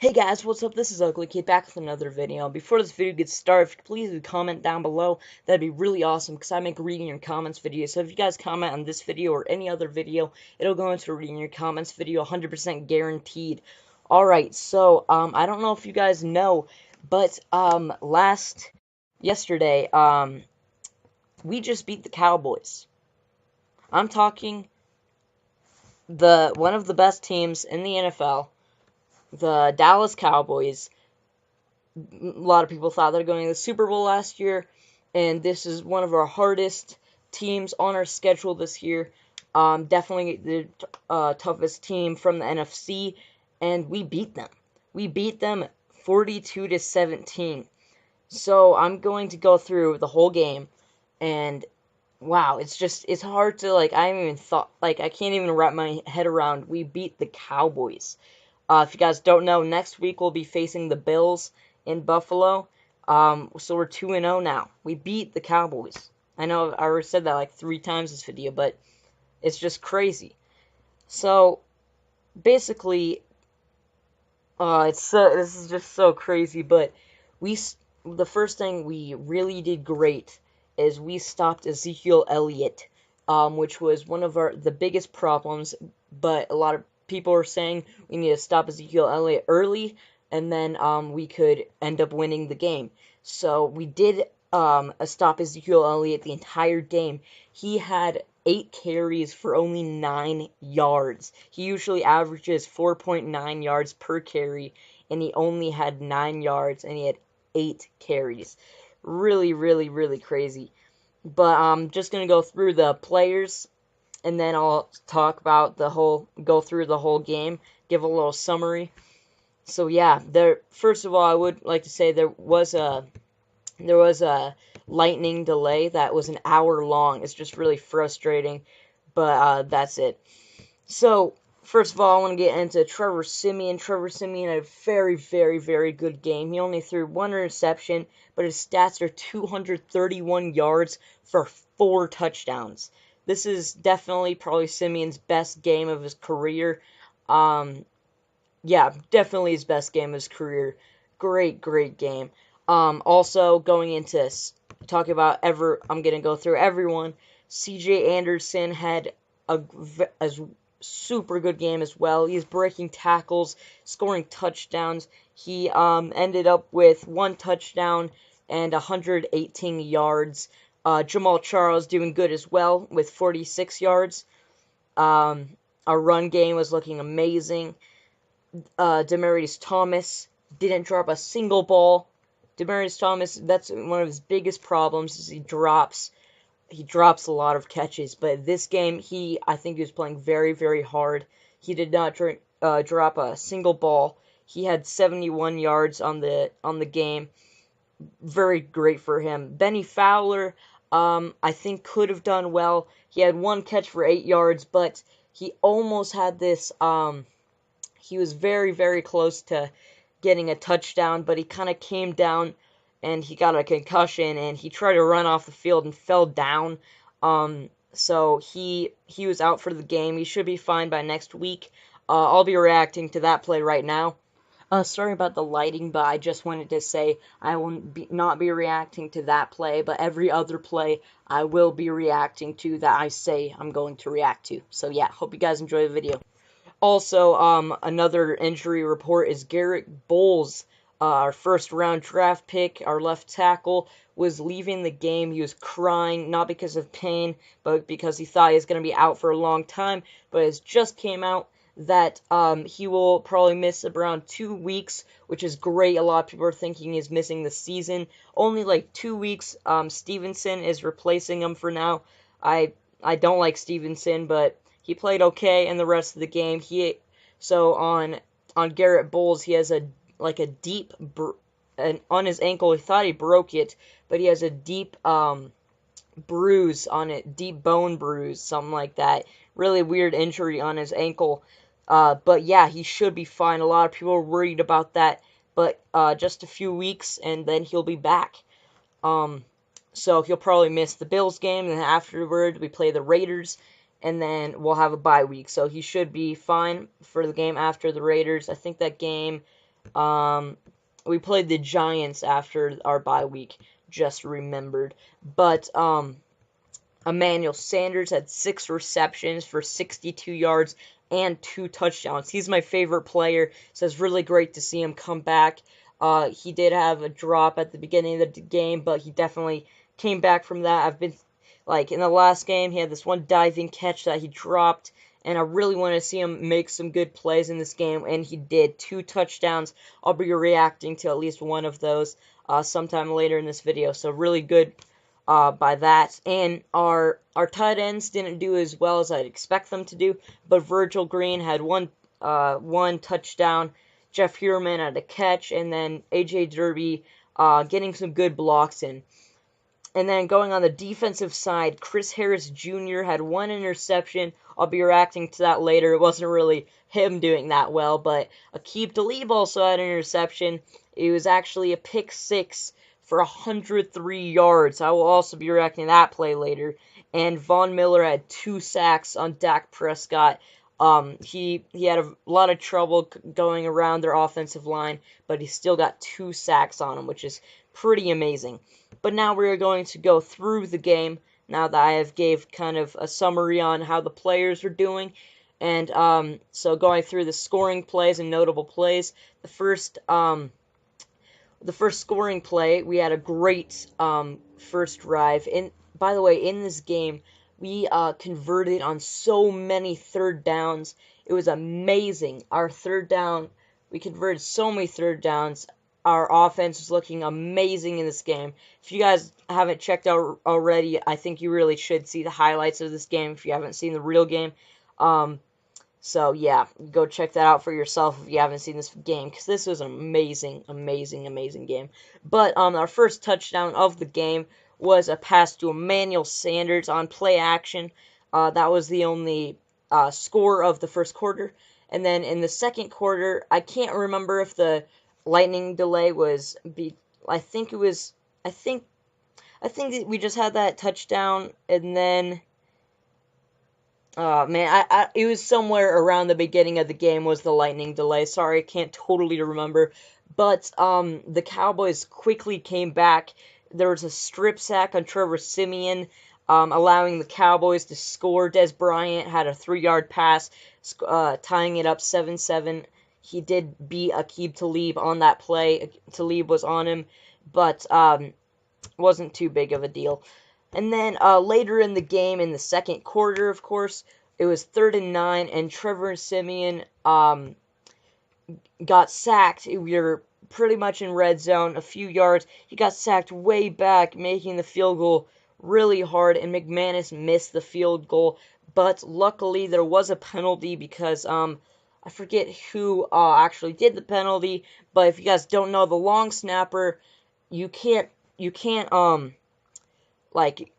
Hey guys, what's up? This is Ugly Kid back with another video. Before this video gets started, if you could please leave a comment down below. That'd be really awesome because I make reading your comments videos. So if you guys comment on this video or any other video, it'll go into a reading your comments video 100% guaranteed. Alright, so I don't know if you guys know, but yesterday, we just beat the Cowboys. I'm talking one of the best teams in the NFL. The Dallas Cowboys. A lot of people thought they were going to the Super Bowl last year, and this is one of our hardest teams on our schedule this year. Definitely the toughest team from the NFC, and we beat them. We beat them 42-17. So I'm going to go through the whole game, and wow, it's hard to, I haven't even thought, I can't even wrap my head around. We beat the Cowboys. If you guys don't know, next week we'll be facing the Bills in Buffalo. So we're 2-0 now. We beat the Cowboys. I know I already said that like 3 times this video, but it's just crazy. So basically, this is just so crazy. But the first thing we really did great is we stopped Ezekiel Elliott, which was one of the biggest problems. But a lot of people are saying we need to stop Ezekiel Elliott early, and then we could end up winning the game. So we did stop Ezekiel Elliott the entire game. He had 8 carries for only 9 yards. He usually averages 4.9 yards per carry, and he only had 9 yards, and he had 8 carries. Really, really, really crazy. But I'm just going to go through the players, and then I'll go through the whole game, give a little summary. So yeah, first of all, I would like to say there was a lightning delay that was an hour long. It's just really frustrating, but that's it. So first of all, I want to get into Trevor Siemian. Trevor Siemian had a very, very, very good game. He only threw 1 interception, but his stats are 231 yards for 4 touchdowns. This is definitely probably Simeon's best game of his career. Yeah, definitely his best game of his career. Great, great game. Also, going into talking about I'm going to go through everyone. C.J. Anderson had a super good game as well. He's breaking tackles, scoring touchdowns. He ended up with 1 touchdown and 118 yards. Jamal Charles doing good as well with 46 yards. Our run game was looking amazing. Demaryius Thomas didn't drop a single ball. Demaryius Thomas, that's one of his biggest problems, is he drops a lot of catches. But this game, I think he was playing very, very hard. He did not drop a single ball. He had 71 yards on the game. Very great for him. Benny Fowler, I think could have done well. He had 1 catch for 8 yards, but he almost had this, he was very, very close to getting a touchdown, but he kind of came down and he got a concussion, and he tried to run off the field and fell down. So he was out for the game. He should be fine by next week. I'll be reacting to that play right now. Sorry about the lighting, but I just wanted to say I will not be reacting to that play, but every other play I will be reacting to that I say I'm going to react to. So yeah, hope you guys enjoy the video. Also, another injury report is Garrett Bowles, our first-round draft pick, our left tackle, was leaving the game. He was crying, not because of pain, but because he thought he was going to be out for a long time. But it just came out that he will probably miss around 2 weeks, which is great. A lot of people are thinking he's missing the season. Only like 2 weeks. Stevenson is replacing him for now. I don't like Stevenson, but he played okay in the rest of the game. So on Garrett Bowles, he has a deep and on his ankle. He thought he broke it, but he has a deep bruise on it, deep bone bruise, something like that. Really weird injury on his ankle. But yeah, he should be fine. A lot of people are worried about that, but just a few weeks and then he'll be back. So he'll probably miss the Bills game, and then afterward we play the Raiders, and then we'll have a bye week. So he should be fine for the game after the Raiders. I think that game We played the Giants after our bye week, just remembered. But Emmanuel Sanders had 6 receptions for 62 yards and 2 touchdowns. He's my favorite player, so it's really great to see him come back. He did have a drop at the beginning of the game, but he definitely came back from that. I've been, like, in the last game, he had this one diving catch that he dropped, and I really want to see him make some good plays in this game, and he did. 2 touchdowns. I'll be reacting to at least one of those sometime later in this video, so really good by that. And our tight ends didn't do as well as I'd expect them to do, but Virgil Green had one touchdown, Jeff Heuerman had a catch, and then AJ Derby getting some good blocks in. And then going on the defensive side, Chris Harris Jr. had 1 interception. I'll be reacting to that later. It wasn't really him doing that well, but Aqib Talib also had an interception. It was actually a pick 6 for 103 yards. I will also be reacting to that play later. And Von Miller had 2 sacks on Dak Prescott. He had a lot of trouble going around their offensive line, but he still got 2 sacks on him, which is pretty amazing. But now we are going to go through the game, now that I have gave kind of a summary on how the players are doing. And so going through the scoring plays and notable plays, the first scoring play, we had a great first drive. And by the way, in this game, we converted on so many third downs. It was amazing. Our third down, we converted so many third downs. Our offense is looking amazing in this game. If you guys haven't checked out already, I think you really should see the highlights of this game if you haven't seen the real game. So yeah, go check that out for yourself if you haven't seen this game, because this was an amazing, amazing, amazing game. But our first touchdown of the game was a pass to Emmanuel Sanders on play action. That was the only score of the first quarter. And then in the second quarter, I can't remember if the lightning delay was I think that we just had that touchdown, and then it was somewhere around the beginning of the game was the lightning delay. Sorry, I can't totally remember. But the Cowboys quickly came back. There was a strip sack on Trevor Siemian, allowing the Cowboys to score. Des Bryant had a 3-yard pass, tying it up 7-7. He did beat Aqib Talib on that play. Talib was on him, but wasn't too big of a deal. And then later in the game, in the second quarter, of course, it was 3rd and 9, and Trevor Siemian got sacked. We were pretty much in red zone, a few yards. He got sacked way back, making the field goal really hard, and McManus missed the field goal. But luckily, there was a penalty because I forget who actually did the penalty, but if you guys don't know, the long snapper, you can't like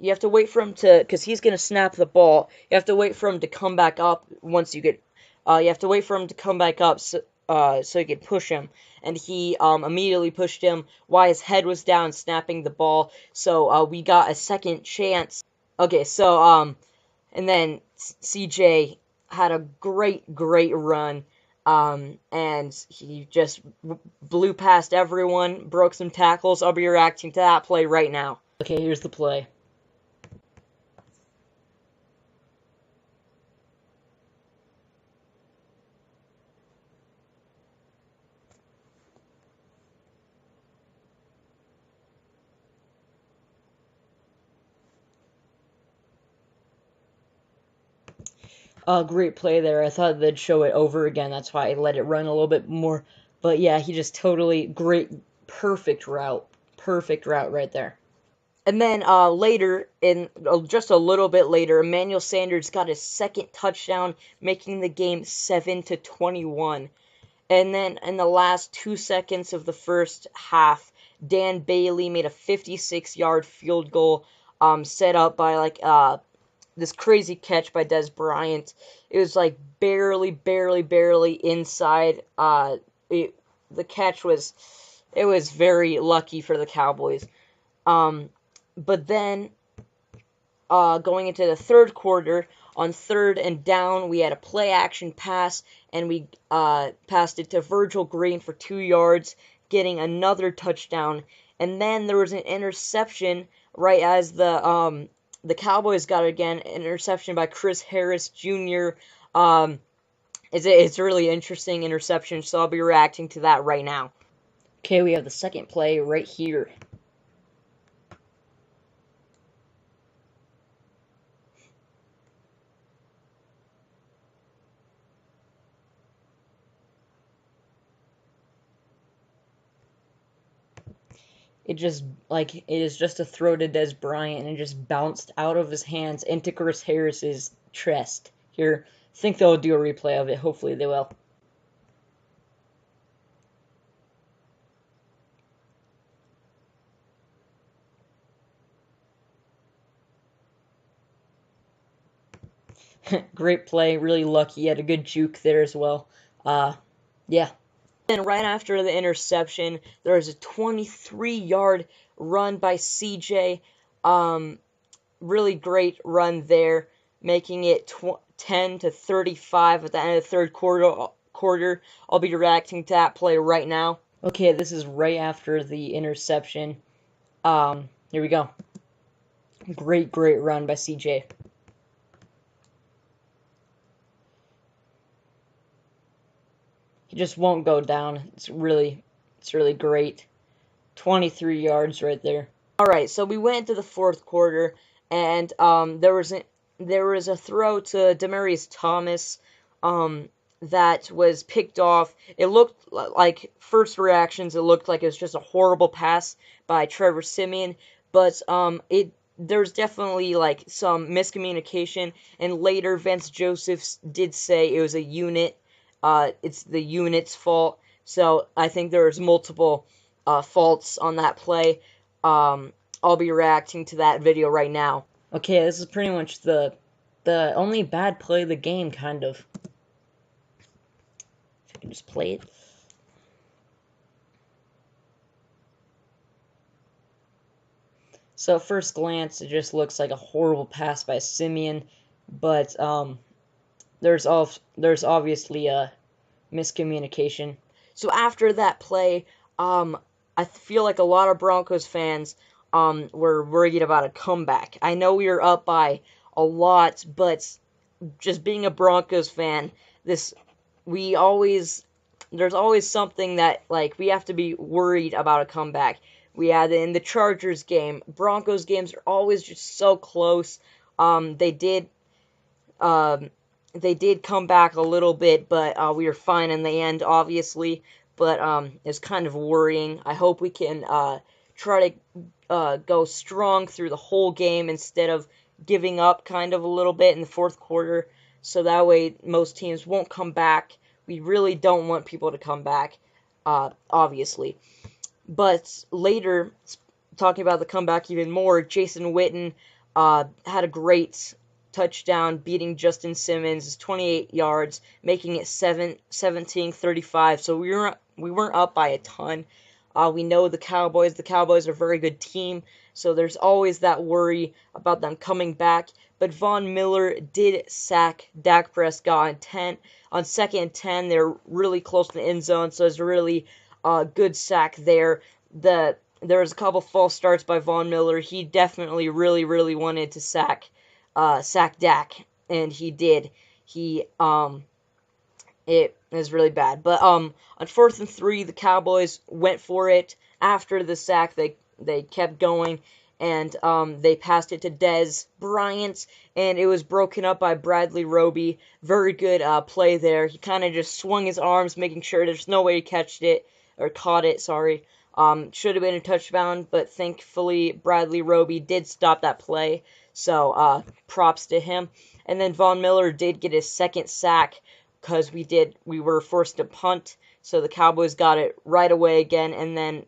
you have to wait for him to, because he's gonna snap the ball. You have to wait for him to come back up once you get. You have to wait for him to come back up so you can push him, and he immediately pushed him while his head was down, snapping the ball. So we got a second chance. Okay, so and then CJ had a great run, and he just blew past everyone, broke some tackles. I'll be reacting to that play right now. Okay, here's the play. Great play there. I thought they'd show it over again. That's why I let it run a little bit more. But yeah, he just totally perfect route right there. And then later, just a little bit later, Emmanuel Sanders got his second touchdown, making the game 7-21. And then in the last 2 seconds of the first half, Dan Bailey made a 56-yard field goal, set up by this crazy catch by Des Bryant. It was like barely inside. The catch was very lucky for the Cowboys. But then going into the third quarter, On 3rd and down, we had a play action pass, and we passed it to Virgil Green for 2 yards, getting another touchdown. And then there was an interception right as the Cowboys got it again, an interception by Chris Harris Jr. It's a really interesting interception, so I'll be reacting to that right now. Okay, we have the second play right here. It is just a throw to Des Bryant, and it just bounced out of his hands into Chris Harris's chest. Here, I think they'll do a replay of it. Hopefully they will. Great play, really lucky. He had a good juke there as well. Yeah. And right after the interception, there was a 23-yard run by CJ. Really great run there, making it 10-35 at the end of the third quarter. I'll be reacting to that play right now. Okay, this is right after the interception. Here we go. Great run by CJ. He just won't go down. It's really great. 23 yards right there. All right, so we went into the fourth quarter, and there was a throw to Demaryius Thomas that was picked off. It looked like, first reactions, it looked like it was just a horrible pass by Trevor Siemian, but there's definitely like some miscommunication, and later Vance Joseph did say it was a unit. It's the unit's fault. So I think there's multiple faults on that play. I'll be reacting to that video right now. Okay, this is pretty much the only bad play of the game, kind of. If I can just play it. So at first glance, it just looks like a horrible pass by Siemian, but there's obviously a miscommunication. So after that play, I feel like a lot of Broncos fans were worried about a comeback. I know we were up by a lot, but just being a Broncos fan, there's always something that, like, we have to be worried about a comeback. We had in the Chargers game. Broncos games are always just so close. They did come back a little bit, but we were fine in the end, obviously. But it's kind of worrying. I hope we can try to go strong through the whole game instead of giving up kind of a little bit in the fourth quarter, so that way most teams won't come back. We really don't want people to come back, obviously. But later, talking about the comeback even more, Jason Witten had a great touchdown, beating Justin Simmons, 28 yards, making it 17-35. So we weren't up by a ton. We know the Cowboys. The Cowboys are a very good team, so there's always that worry about them coming back. But Von Miller did sack Dak Prescott on 2nd and 10. They're really close to the end zone, so it's a really good sack there. There was a couple false starts by Von Miller. He definitely really wanted to sack Dak, and he did. It was really bad. But on 4th and 3, the Cowboys went for it. After the sack, they kept going, and they passed it to Des Bryant, and it was broken up by Bradley Roby. Very good play there. He kind of just swung his arms, making sure there's no way he caught it. Sorry. Should have been a touchdown, but thankfully Bradley Roby did stop that play. So props to him. And then Von Miller did get his second sack, because we were forced to punt, so the Cowboys got it right away again, and then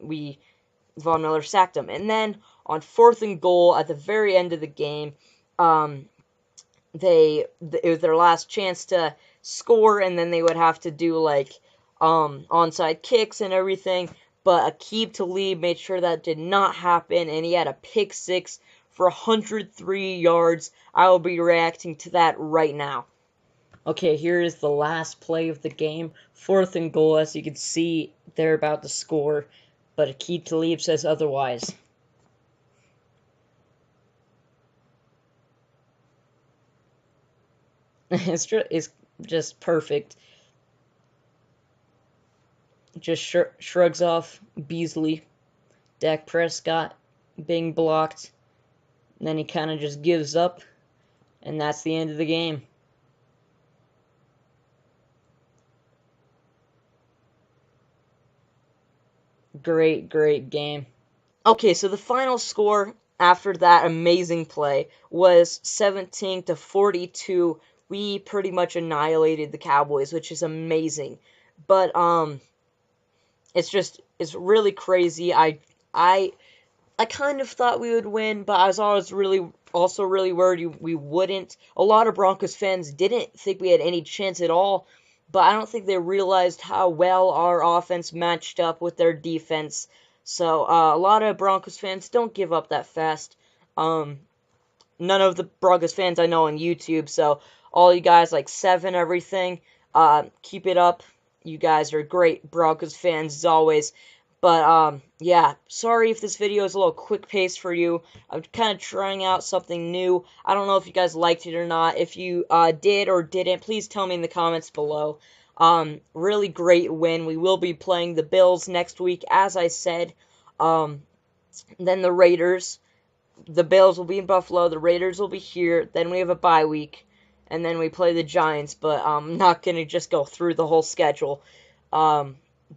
Von Miller sacked him. And then on 4th and goal at the very end of the game, it was their last chance to score, and then they would have to do like onside kicks and everything. But Aqib Talib made sure that did not happen, and he had a pick six for 103 yards. I will be reacting to that right now. Okay, here is the last play of the game. 4th and goal. As you can see, they're about to score, but Aqib Talib says otherwise. It's just perfect. Just shrugs off Beasley. Dak Prescott being blocked. And then he kind of just gives up. And that's the end of the game. Great, great game. Okay, so the final score after that amazing play was 17-42. We pretty much annihilated the Cowboys, which is amazing. But it's really crazy. I I kind of thought we would win, but I was always really worried we wouldn't. A lot of Broncos fans didn't think we had any chance at all, but I don't think they realized how well our offense matched up with their defense. So a lot of Broncos fans don't give up that fast. None of the Broncos fans I know on YouTube, so all you guys like Seven everything, keep it up. You guys are great Broncos fans as always. But yeah, sorry if this video is a little quick pace for you. I'm kind of trying out something new. I don't know if you guys liked it or not. If you did or didn't, please tell me in the comments below. Really great win. We will be playing the Bills next week, as I said. Then the Raiders. The Bills will be in Buffalo. The Raiders will be here. Then we have a bye week. And then we play the Giants. But I'm not going to just go through the whole schedule.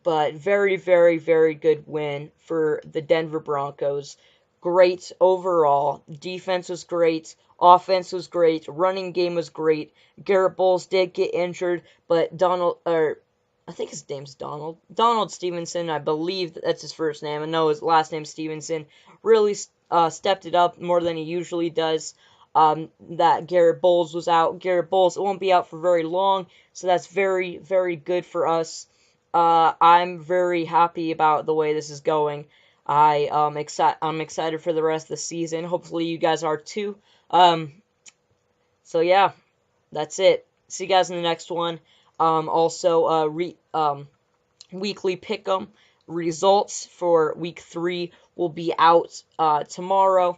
But very, very, very good win for the Denver Broncos. Great overall. Defense was great. Offense was great. Running game was great. Garrett Bowles did get injured, but I think his name's Donald. Donald Stevenson, I believe that's his first name. I know his last name's Stevenson. Really stepped it up more than he usually does. That Garrett Bowles was out. Garrett Bowles won't be out for very long, so that's very, very good for us. I'm very happy about the way this is going. I'm excited for the rest of the season. Hopefully you guys are too. So yeah, that's it. See you guys in the next one. Also, weekly pick'em results for week 3 will be out tomorrow.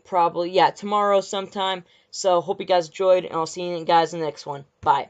Probably, yeah, tomorrow sometime. So hope you guys enjoyed, and I'll see you guys in the next one. Bye.